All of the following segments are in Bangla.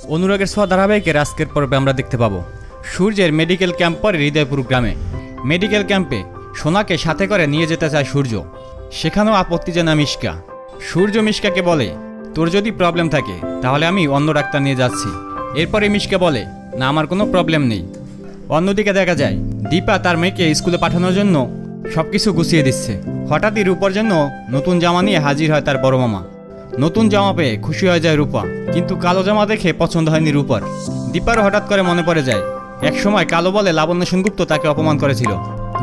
অনুরাগের ছোঁয়া ধারাবাহিকের আজকের পর্বে আমরা দেখতে পাবো সূর্যের মেডিকেল ক্যাম্প পরে হৃদয়পুর গ্রামে। মেডিকেল ক্যাম্পে সোনাকে সাথে করে নিয়ে যেতে চায় সূর্য, সেখানেও আপত্তি জানায় মিশকা। সূর্য মিশকাকে বলে, তোর যদি প্রবলেম থাকে তাহলে আমি অন্য ডাক্তার নিয়ে যাচ্ছি। এরপরে মিশকা বলে, না আমার কোনো প্রবলেম নেই। অন্যদিকে দেখা যায় দীপা তার মেয়েকে স্কুলে পাঠানোর জন্য সবকিছু গুছিয়ে দিচ্ছে। হঠাৎই রূপার জন্য নতুন জামা নিয়ে হাজির হয় তার বড় মামা। নতুন জামা পেয়ে খুশি হয়ে যায় রূপা, কিন্তু কালো জামা দেখে পছন্দ হয়নি রূপার। দীপারও হঠাৎ করে মনে পড়ে যায় একসময় কালো বলে লাবণ্য সেনগুপ্ত তাকে অপমান করেছিল।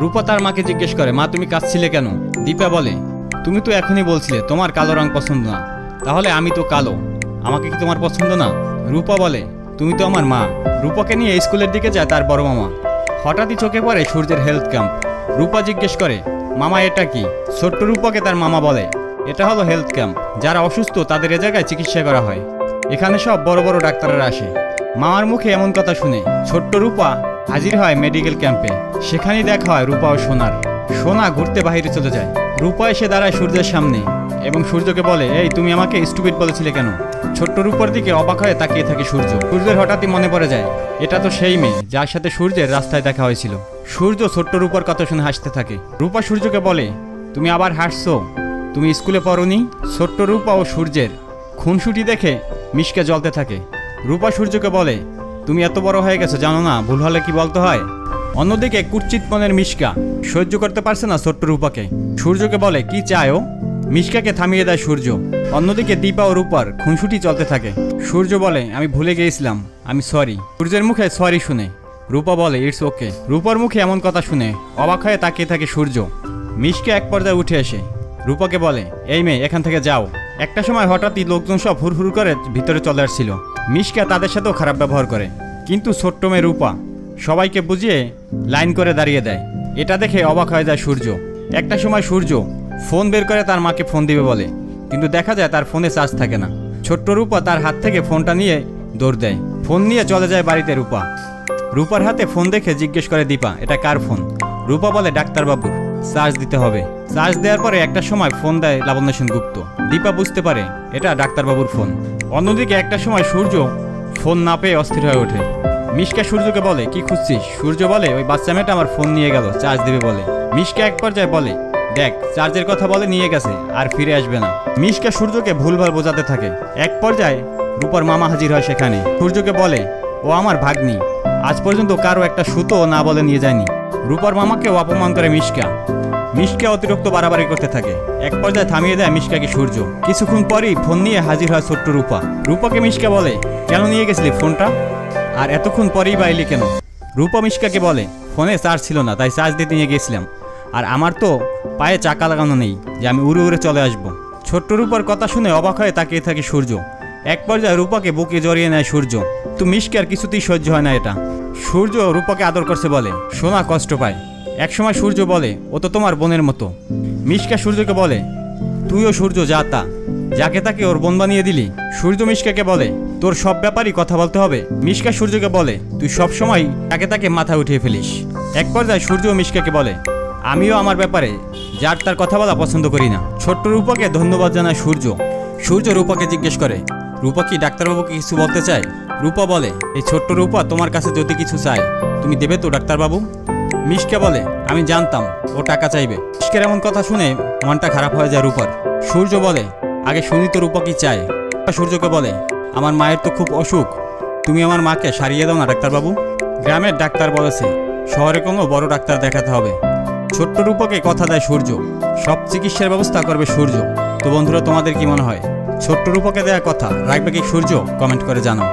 রূপা তার মাকে জিজ্ঞেস করে, মা তুমি কাঁদছিলে কেন? দীপা বলে, তুমি তো এখনই বলছিলে তোমার কালো রং পছন্দ না, তাহলে আমি তো কালো, আমাকে কি তোমার পছন্দ না? রূপা বলে, তুমি তো আমার মা। রূপাকে নিয়ে স্কুলের দিকে যায় তার বড় মামা। হঠাৎই চোখে পড়ে সূর্যের হেলথ ক্যাম্প। রূপা জিজ্ঞেস করে, মামা এটা কি? ছোট্ট রূপাকে তার মামা বলে, এটা হলো হেলথ ক্যাম্প, যারা অসুস্থ তাদের এ জায়গায় চিকিৎসা করা হয়। এখানে সব বড় বড় ডাক্তাররা আসে। মামার মুখে এমন কথা শুনে ছোট্ট রূপা হাজির হয় মেডিকেল ক্যাম্পে। সেখানেই দেখা হয় রূপা ও সোনার। সোনা ঘুরতে বাহিরে চলে যায়। রূপা এসে দাঁড়ায় সূর্যের সামনে এবং সূর্যকে বলে, এই তুমি আমাকে স্টুপিড বলেছিলে কেন? ছোট্ট রূপার দিকে অবাক হয়ে তাকিয়ে থাকে সূর্য। সূর্যের হঠাৎই মনে পড়ে যায় এটা তো সেই মেয়ে যার সাথে সূর্যের রাস্তায় দেখা হয়েছিল। সূর্য ছোট্ট রূপার কথা শুনে হাসতে থাকে। রূপা সূর্যকে বলে, তুমি আবার হাসছো? তুমি স্কুলে পড়োনি? ছোট্ট রূপা ও সূর্যের খুনসুটি দেখে মিশকে জ্বলতে থাকে। রূপা সূর্যকে বলে, তুমি এত বড় হয়ে গেছো জানো না ভুল হলে কি বলতে হয়? অন্যদিকে কুৎসিত মনের মিশকা সহ্য করতে পারছে না ছোট্ট রূপাকে। সূর্যকে বলে, কি চায়ও? মিশকাকে থামিয়ে দেয় সূর্য। অন্যদিকে দীপা ও রূপার খুনসুটি চলতে থাকে। সূর্য বলে, আমি ভুলে গিয়েছিলাম, আমি সরি। সূর্যের মুখে সরি শুনে রূপা বলে, ইটস ওকে। রূপার মুখে এমন কথা শুনে অবাক হয়ে তাকিয়ে থাকে সূর্য। মিশকা এক পর্যায়ে উঠে এসে রূপাকে বলে, এই মেয়ে এখান থেকে যাও। একটা সময় হঠাৎই লোকজন সব হুড়হুড় করে ভিতরে চলে আসছিল। মিশকা তাদের সাথেও খারাপ ব্যবহার করে, কিন্তু ছোট্ট মেয়ে রূপা সবাইকে বুঝিয়ে লাইন করে দাঁড়িয়ে দেয়। এটা দেখে অবাক হয়ে যায় সূর্য। একটা সময় সূর্য ফোন বের করে তার মাকে ফোন দিবে বলে, কিন্তু দেখা যায় তার ফোনে চার্জ থাকে না। ছোট্ট রূপা তার হাত থেকে ফোনটা নিয়ে দৌড় দেয়। ফোন নিয়ে চলে যায় বাড়িতে রূপা। রূপার হাতে ফোন দেখে জিজ্ঞেস করে দীপা, এটা কার ফোন? রূপা বলে, ডাক্তারবাবুর, চার্জ দিতে হবে। চার্জ দেওয়ার পরে একটা সময় ফোন দেয় লাবণ্য সেনগুপ্ত। দীপা বুঝতে পারে এটা ডাক্তারবাবুর ফোন। অন্যদিকে একটা সময় সূর্য ফোন না পেয়ে অস্থির হয়ে ওঠে। মিশকা সূর্যকে বলে, কি খুঁজছিস? সূর্য বলে, ওই বাচ্চা মেয়েটা আমার ফোন নিয়ে গেল চার্জ দেবে বলে। মিশকা এক পর্যায়ে বলে, দেখ চার্জের কথা বলে নিয়ে গেছে, আর ফিরে আসবে না। মিশকা সূর্যকে ভুলভাল বোঝাতে থাকে। এক পর্যায়ে রূপার মামা হাজির হয় সেখানে। সূর্যকে বলে, ও আমার ভাগ্নি, আজ পর্যন্ত কারো একটা সুতো না বলে নিয়ে যায়নি। রূপার মামাকেও অপমান করে মিশকা। মিশকা অতিরিক্ত বাড়াবাড়ি করতে থাকে। এক পর্যায়ে থামিয়ে দেয় মিশকাকে সূর্য। কিছুক্ষণ পরই ফোন নিয়ে হাজির হয় ছোট্ট রূপা। রূপাকে মিশকা বলে, কেন নিয়ে গেছিলি ফোনটা? আর এতক্ষণ পরেই বা এলি কেন? রূপা মিশকাকে বলে, ফোনে চার্জ ছিল না তাই চার্জ দিতে নিয়ে গেছিলাম, আর আমার তো পায়ে চাকা লাগানো নেই যে আমি উড়ে উড়ে চলে আসবো। ছোট্ট রূপার কথা শুনে অবাক হয়ে তাকিয়ে থাকে সূর্য। এক পর্যায়ে রূপাকে বুকে জড়িয়ে নেয় সূর্য। তো মিশকার কিছুতেই সহ্য হয় না এটা। সূর্য রূপাকে আদর করছে বলে সোনা কষ্ট পায়। একসময় সূর্য বলে, ও তো তোমার বোনের মতো। মিশকা সূর্যকে বলে, তুইও সূর্য যা তা, যাকে তাকে ওর বোন বানিয়ে দিলি। সূর্য মিশকাকে বলে, তোর সব ব্যাপারই কথা বলতে হবে। মিশকা সূর্যকে বলে, তুই সবসময় তাকে তাকে মাথা উঠিয়ে ফেলিস। এক পর্যায়ে সূর্য মিশকাকে বলে, আমিও আমার ব্যাপারে যার তার কথা বলা পছন্দ করি না। ছোট্ট রূপাকে ধন্যবাদ জানায় সূর্য। সূর্য রূপাকে জিজ্ঞেস করে, রূপা কি ডাক্তারবাবুকে কিছু বলতে চায়? রূপা বলে, এই ছোট্ট রূপা তোমার কাছে যদি কিছু চায় তুমি দেবে তো ডাক্তারবাবু? মিশকা বলে, আমি জানতাম ও টাকা চাইবে। মিশকার এমন কথা শুনে মনটা খারাপ হয়ে যায় রূপার। সূর্য বলে, আগে শুনি তো রূপা কি চায়। সূর্যকে বলে, আমার মায়ের তো খুব অসুখ, তুমি আমার মাকে সারিয়ে দাও না ডাক্তারবাবু। গ্রামের ডাক্তার বলেছে শহরে কোনো বড় ডাক্তার দেখাতে হবে। ছোট্ট রূপাকে কথা দেয় সূর্য, সব চিকিৎসার ব্যবস্থা করবে সূর্য। তো বন্ধুরা, তোমাদের কি মনে হয় ছোট্ট রূপাকে দেওয়া কথা রাখবে কি সূর্য? কমেন্ট করে জানাও।